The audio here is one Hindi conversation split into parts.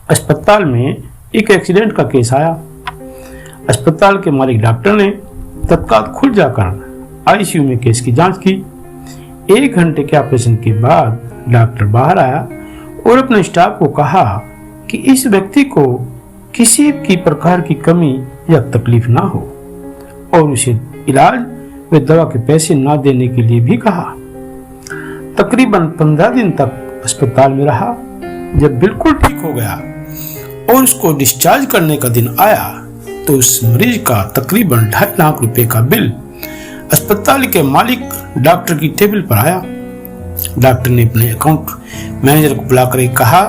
अस्पताल में एक एक्सीडेंट का केस आया। अस्पताल के मालिक डॉक्टर ने तत्काल खुद जाकर आईसीयू में केस की जांच की। 1 घंटे के ऑपरेशन के बाद डॉक्टर बाहर आया और अपने स्टाफ को कहा कि इस व्यक्ति को किसी भी प्रकार की कमी या तकलीफ ना हो और उसे इलाज व दवा के पैसे ना देने के लिए भी कहा। तकरीबन 15 दिन तक अस्पताल में रहा। जब बिल्कुल ठीक हो गया और उसको डिस्चार्ज करने का दिन आया तो उस मरीज का तकरीबन 2.5 लाख रुपए का बिल अस्पताल के मालिक डॉक्टर की टेबल पर आया। डॉक्टर ने अपने अकाउंट मैनेजर को बुलाकर कहा,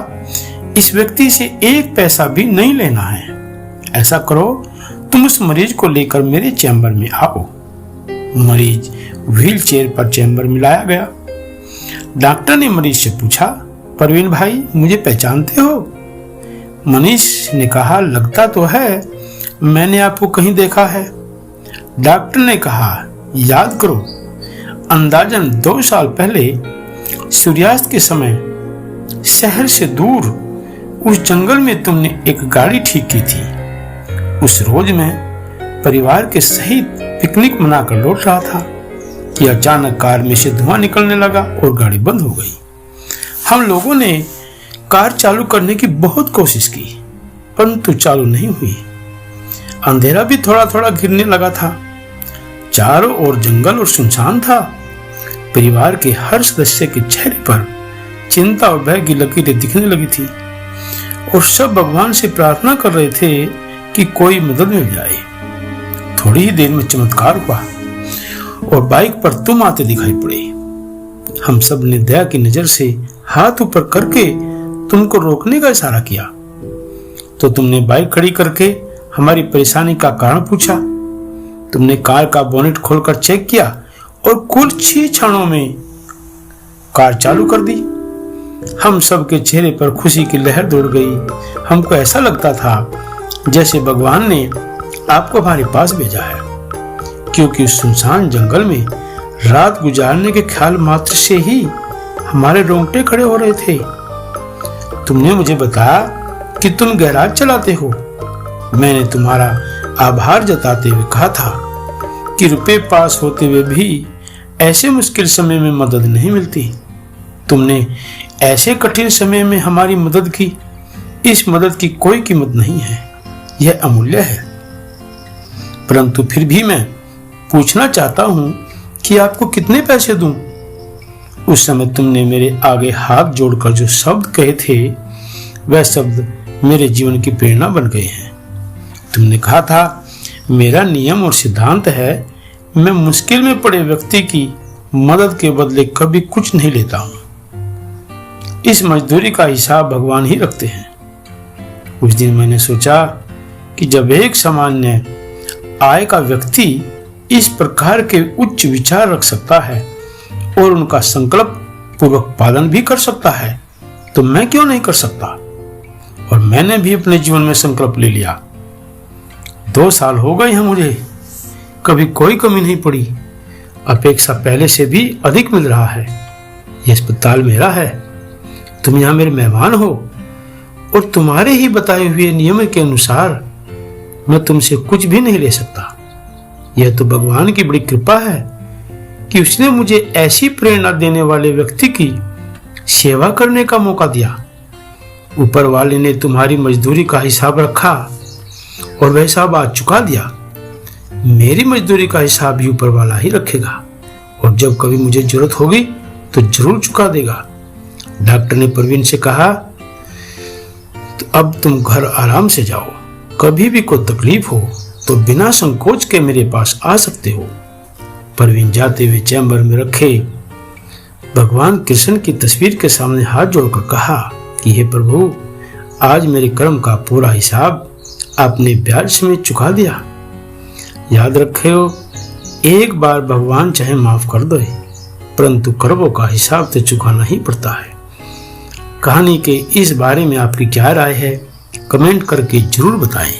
इस व्यक्ति से 1 पैसा भी नहीं लेना है। ऐसा करो, तुम उस मरीज को लेकर मेरे चैम्बर में आओ। मरीज व्हील चेयर पर चैम्बर में लाया गया। डॉक्टर ने मरीज से पूछा, परवीन भाई, मुझे पहचानते हो? मनीष ने कहा, लगता तो है, मैंने आपको कहीं देखा है। डॉक्टर ने कहा, याद करो, अंदाजन 2 साल पहले सूर्यास्त के समय शहर से दूर उस जंगल में तुमने एक गाड़ी ठीक की थी। उस रोज मैं परिवार के सहित पिकनिक मनाकर लौट रहा था कि अचानक कार में से धुआं निकलने लगा और गाड़ी बंद हो गई। हम लोगों ने कार चालू करने की बहुत कोशिश की, परंतु चालू नहीं हुई। अंधेरा भी थोड़ा थोड़ा घिरने लगा था। चारों ओर जंगल और सुनसान था। परिवार के हर सदस्य के चेहरे पर चिंता और भय की लकीरें दिखने लगी थी और सब भगवान से प्रार्थना कर रहे थे कि कोई मदद मिल जाए। थोड़ी ही देर में चमत्कार हुआ और बाइक पर तुम आते दिखाई पड़े। हम सब ने दया की नजर से हाथ ऊपर करके तुमको रोकने का इशारा किया तो तुमने बाइक खड़ी करके हमारी परेशानी का कारण पूछा। तुमने कार का बोनेट खोलकर चेक किया और कुल 6 क्षणों में कार चालू कर दी। हम सब के चेहरे पर खुशी की लहर दौड़ गई। हमको ऐसा लगता था जैसे भगवान ने आपको हमारे पास भेजा है, क्योंकि उस सुनसान जंगल में रात गुजारने के ख्याल मात्र से ही हमारे रोंगटे खड़े हो रहे थे। तुमने मुझे बताया कि तुम गैराज चलाते हो। मैंने तुम्हारा आभार जताते हुए कहा था कि रुपए पास होते हुए भी ऐसे मुश्किल समय में मदद नहीं मिलती। तुमने ऐसे कठिन समय में हमारी मदद की। इस मदद की कोई कीमत नहीं है, यह अमूल्य है। परंतु फिर भी मैं पूछना चाहता हूं कि आपको कितने पैसे दूं? उस समय तुमने मेरे आगे हाथ जोड़कर जो शब्द कहे थे वह शब्द मेरे जीवन की प्रेरणा बन गए हैं। तुमने कहा था, मेरा नियम और सिद्धांत है, मैं मुश्किल में पड़े व्यक्ति की मदद के बदले कभी कुछ नहीं लेता हूं। इस मजदूरी का हिसाब भगवान ही रखते हैं। उस दिन मैंने सोचा कि जब एक सामान्य आय का व्यक्ति इस प्रकार के उच्च विचार रख सकता है और उनका संकल्प पूर्वक पालन भी कर सकता है तो मैं क्यों नहीं कर सकता। और मैंने भी अपने जीवन में संकल्प ले लिया। 2 साल हो गए हैं मुझे, कभी कोई कमी नहीं पड़ी। अपेक्षा पहले से भी अधिक मिल रहा है। यह अस्पताल मेरा है, तुम यहाँ मेरे मेहमान हो और तुम्हारे ही बताए हुए नियम के अनुसार मैं तुमसे कुछ भी नहीं ले सकता। यह तो भगवान की बड़ी कृपा है कि उसने मुझे ऐसी प्रेरणा देने वाले व्यक्ति की सेवा करने का मौका दिया। ऊपर वाले ने तुम्हारी मजदूरी का हिसाब रखा और वह हिसाब आज चुका दिया। मेरी मजदूरी का हिसाब भी ऊपर वाला ही रखेगा और जब कभी मुझे जरूरत होगी तो जरूर चुका देगा। डॉक्टर ने परवीन से कहा, तो अब तुम घर आराम से जाओ। कभी भी कोई तकलीफ हो तो बिना संकोच के मेरे पास आ सकते हो। परवीन जाते हुए चैम्बर में रखे भगवान कृष्ण की तस्वीर के सामने हाथ जोड़कर कहा कि हे प्रभु, आज मेरे कर्म का पूरा हिसाब आपने ब्याज समेत चुका दिया। याद रखियो, एक बार भगवान चाहे माफ कर दे, परंतु कर्मों का हिसाब तो चुकाना ही पड़ता है। कहानी के इस बारे में आपकी क्या राय है, कमेंट करके जरूर बताएं।